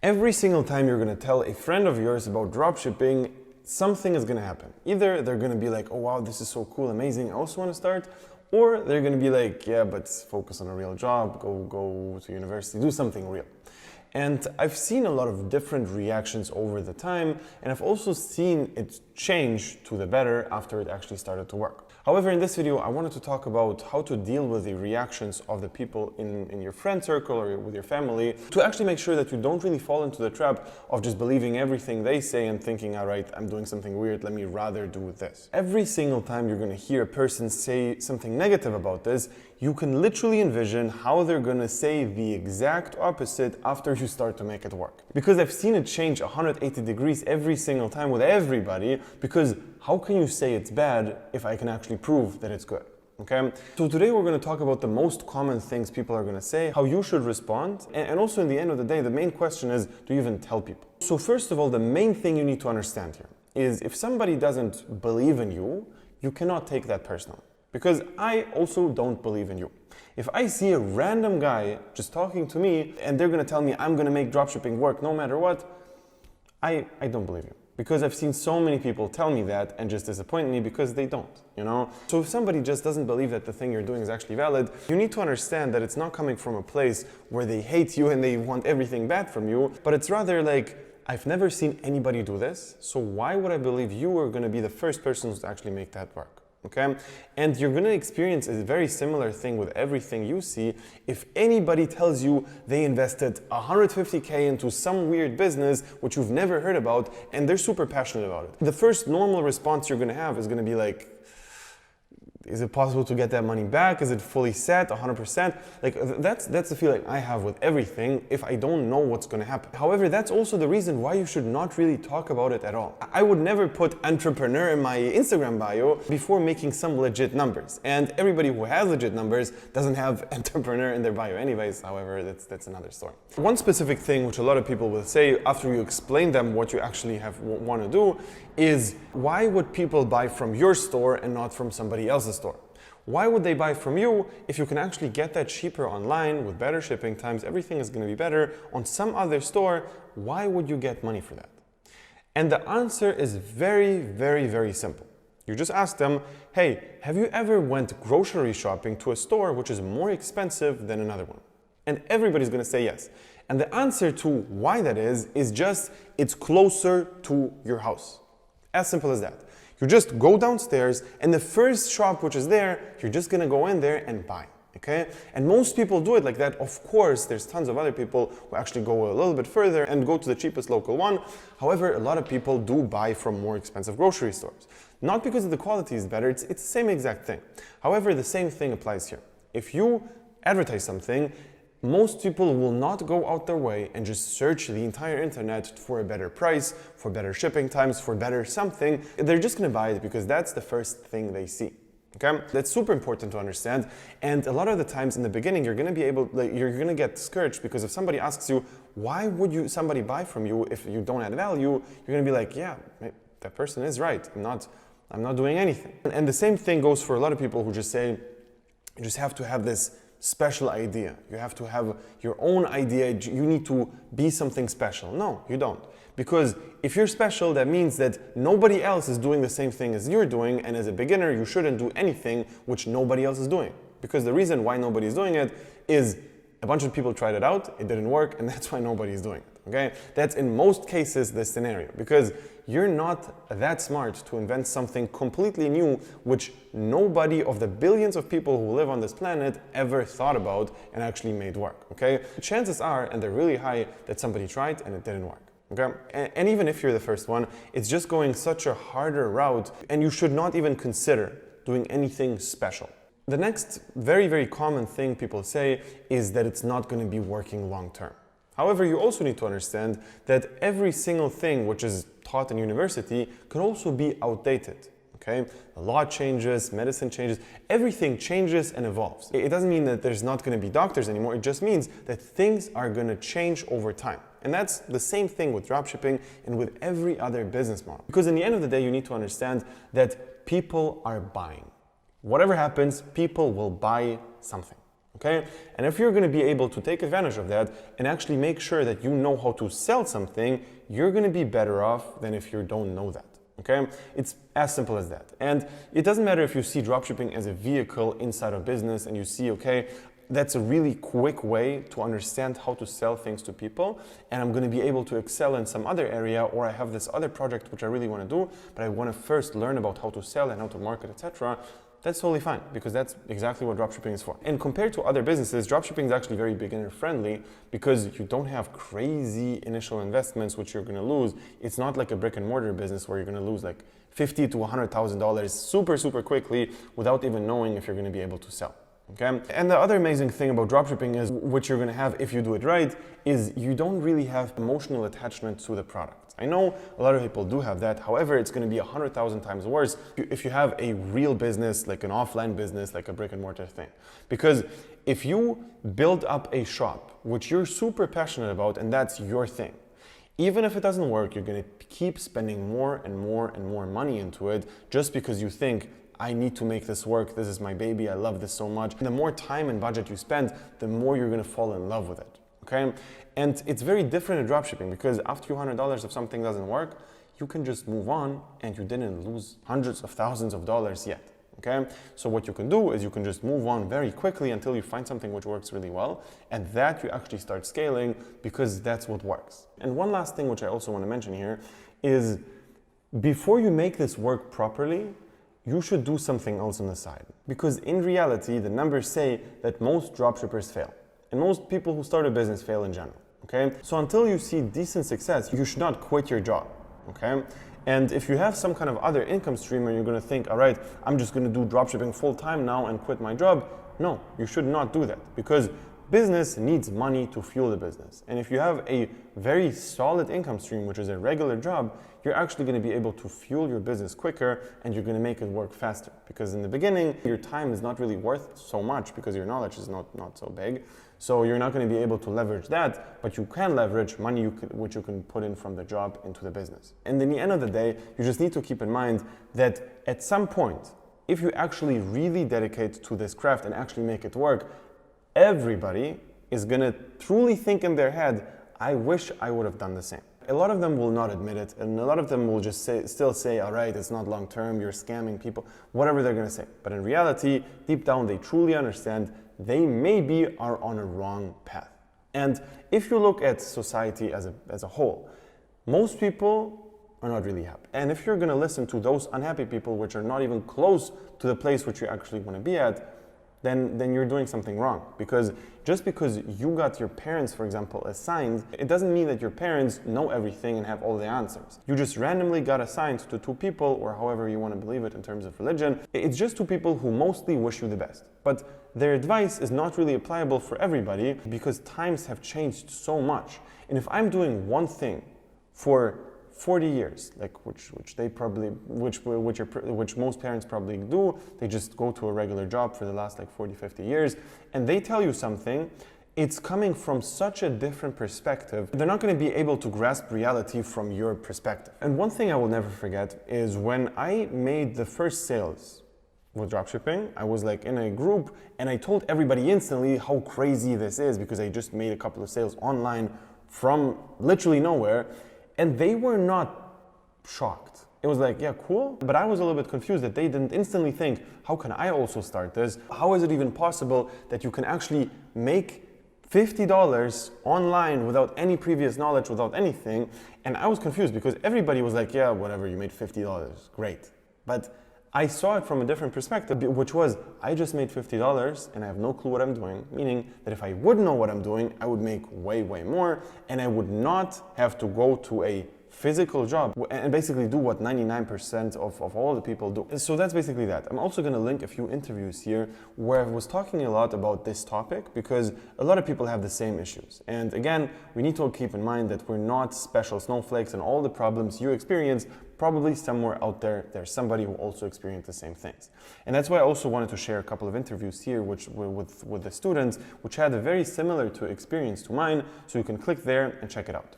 Every single time you're going to tell a friend of yours about dropshipping, something is going to happen. Either they're going to be like, oh wow, this is so cool, amazing, I also want to start. Or they're going to be like, yeah, but focus on a real job, go to university, do something real. And I've seen a lot of different reactions over the time, and I've also seen it change to the better after it actually started to work. However, in this video, I wanted to talk about how to deal with the reactions of the people in your friend circle or with your family to actually make sure that you don't really fall into the trap of just believing everything they say and thinking, all right, I'm doing something weird, let me rather do this. Every single time you're going to hear a person say something negative about this, you can literally envision how they're going to say the exact opposite after you start to make it work. Because I've seen it change 180 degrees every single time with everybody, because how can you say it's bad if I can actually prove that it's good? Okay? So today we're going to talk about the most common things people are going to say, how you should respond, and also in the end of the day, the main question is, do you even tell people? So first of all, the main thing you need to understand here is if somebody doesn't believe in you, you cannot take that personally. Because I also don't believe in you. If I see a random guy just talking to me and they're going to tell me I'm going to make dropshipping work no matter what, I don't believe you. Because I've seen so many people tell me that and just disappoint me because they don't, you know? So if somebody just doesn't believe that the thing you're doing is actually valid, you need to understand that it's not coming from a place where they hate you and they want everything bad from you, but it's rather like, I've never seen anybody do this, so why would I believe you are going to be the first person to actually make that work? Okay? And you're going to experience a very similar thing with everything you see. If anybody tells you they invested 150K into some weird business which you've never heard about and they're super passionate about it, the first normal response you're going to have is going to be like, is it possible to get that money back? Is it fully set, 100%? Like that's the feeling I have with everything if I don't know what's going to happen. However, that's also the reason why you should not really talk about it at all. I would never put entrepreneur in my Instagram bio before making some legit numbers. And everybody who has legit numbers doesn't have entrepreneur in their bio anyways. However, that's another story. One specific thing which a lot of people will say after you explain them what you actually want to do is, why would people buy from your store and not from somebody else's store? Why would they buy from you if you can actually get that cheaper online with better shipping times? Everything is going to be better on some other store. Why would you get money for that? And the answer is very, very, very simple. You just ask them, hey, have you ever went grocery shopping to a store which is more expensive than another one? And everybody's going to say yes. And the answer to why that is just, it's closer to your house. As simple as that. You just go downstairs and the first shop which is there, you're just gonna go in there and buy, okay? And most people do it like that. Of course, there's tons of other people who actually go a little bit further and go to the cheapest local one. However, a lot of people do buy from more expensive grocery stores. Not because the quality is better, it's the same exact thing. However, the same thing applies here. If you advertise something, most people will not go out their way and just search the entire internet for a better price, for better shipping times, for better something. They're just going to buy it because that's the first thing they see. Okay? That's super important to understand. And a lot of the times in the beginning, you're going to get discouraged because if somebody asks you, why would somebody buy from you if you don't add value? You're going to be like, yeah, that person is right. I'm not doing anything. And the same thing goes for a lot of people who just say, you just have to have this special idea. You have to have your own idea. You need to be something special. No, you don't. Because if you're special, that means that nobody else is doing the same thing as you're doing, and as a beginner, you shouldn't do anything which nobody else is doing. Because the reason why nobody's doing it is a bunch of people tried it out, it didn't work, and that's why nobody's doing it. Okay? That's in most cases the scenario, because you're not that smart to invent something completely new which nobody of the billions of people who live on this planet ever thought about and actually made work. Okay? Chances are, and they're really high, that somebody tried and it didn't work. Okay? And even if you're the first one, it's just going such a harder route, and you should not even consider doing anything special. The next very, very common thing people say is that it's not going to be working long term. However, you also need to understand that every single thing which is taught in university can also be outdated. Okay? The law changes, medicine changes, everything changes and evolves. It doesn't mean that there's not going to be doctors anymore, it just means that things are going to change over time. And that's the same thing with dropshipping and with every other business model. Because in the end of the day, you need to understand that people are buying. Whatever happens, people will buy something. Okay? And if you're going to be able to take advantage of that and actually make sure that you know how to sell something, you're going to be better off than if you don't know that. Okay? It's as simple as that. And it doesn't matter if you see dropshipping as a vehicle inside of business and you see, okay, that's a really quick way to understand how to sell things to people, and I'm going to be able to excel in some other area, or I have this other project which I really want to do, but I want to first learn about how to sell and how to market, etc. That's totally fine, because that's exactly what dropshipping is for. And compared to other businesses, dropshipping is actually very beginner friendly because you don't have crazy initial investments which you're going to lose. It's not like a brick and mortar business where you're going to lose like $50,000 to $100,000 super quickly without even knowing if you're going to be able to sell. Okay? And the other amazing thing about dropshipping is, which you're going to have if you do it right, is you don't really have emotional attachment to the product. I know a lot of people do have that. However, it's going to be 100,000 times worse if you have a real business, like an offline business, like a brick and mortar thing. Because if you build up a shop, which you're super passionate about, and that's your thing, even if it doesn't work, you're going to keep spending more and more money into it just because you think, I need to make this work, this is my baby, I love this so much. And the more time and budget you spend, the more you're going to fall in love with it. Okay? And it's very different in dropshipping because after $200 if something doesn't work, you can just move on and you didn't lose hundreds of thousands of dollars yet. Okay? So what you can do is you can just move on very quickly until you find something which works really well, and that you actually start scaling because that's what works. And one last thing which I also want to mention here is, before you make this work properly, you should do something else on the side. Because in reality, the numbers say that most dropshippers fail. And most people who start a business fail in general. Okay? So until you see decent success, you should not quit your job. Okay? And if you have some kind of other income stream and you're going to think, all right, I'm just going to do dropshipping full time now and quit my job, no, you should not do that. Because business needs money to fuel the business. And if you have a very solid income stream, which is a regular job, you're actually going to be able to fuel your business quicker and you're going to make it work faster. Because in the beginning, your time is not really worth so much because your knowledge is not so big. So you're not going to be able to leverage that, but you can leverage money which you can put in from the job into the business. And in the end of the day, you just need to keep in mind that at some point, if you actually really dedicate to this craft and actually make it work, everybody is going to truly think in their head, I wish I would have done the same. A lot of them will not admit it, and a lot of them will just still say, all right, it's not long term, you're scamming people, whatever they're going to say. But in reality, deep down, they truly understand they maybe are on a wrong path. And if you look at society as a whole, most people are not really happy. And if you're going to listen to those unhappy people which are not even close to the place which you actually want to be at, then you're doing something wrong. Because just because you got your parents, for example, assigned, it doesn't mean that your parents know everything and have all the answers. You just randomly got assigned to two people, or however you want to believe it in terms of religion. It's just two people who mostly wish you the best. But their advice is not really applicable for everybody because times have changed so much. And if I'm doing one thing for 40 years, like which most parents probably do, they just go to a regular job for the last like 40, 50 years, and they tell you something, it's coming from such a different perspective. They're not going to be able to grasp reality from your perspective. And one thing I will never forget is when I made the first sales with dropshipping, I was like in a group and I told everybody instantly how crazy this is because I just made a couple of sales online from literally nowhere. And they were not shocked. It was like, yeah, cool. But I was a little bit confused that they didn't instantly think, how can I also start this? How is it even possible that you can actually make $50 online without any previous knowledge, without anything? And I was confused because everybody was like, yeah, whatever, you made $50, great. But I saw it from a different perspective, which was, I just made $50 and I have no clue what I'm doing, meaning that if I would know what I'm doing, I would make way more, and I would not have to go to a physical job and basically do what 99% of all the people do. So that's basically that. I'm also going to link a few interviews here where I was talking a lot about this topic because a lot of people have the same issues. And again, we need to keep in mind that we're not special snowflakes, and all the problems you experience, probably somewhere out there, there's somebody who also experienced the same things. And that's why I also wanted to share a couple of interviews here which were with the students, which had a very similar experience to mine, so you can click there and check it out.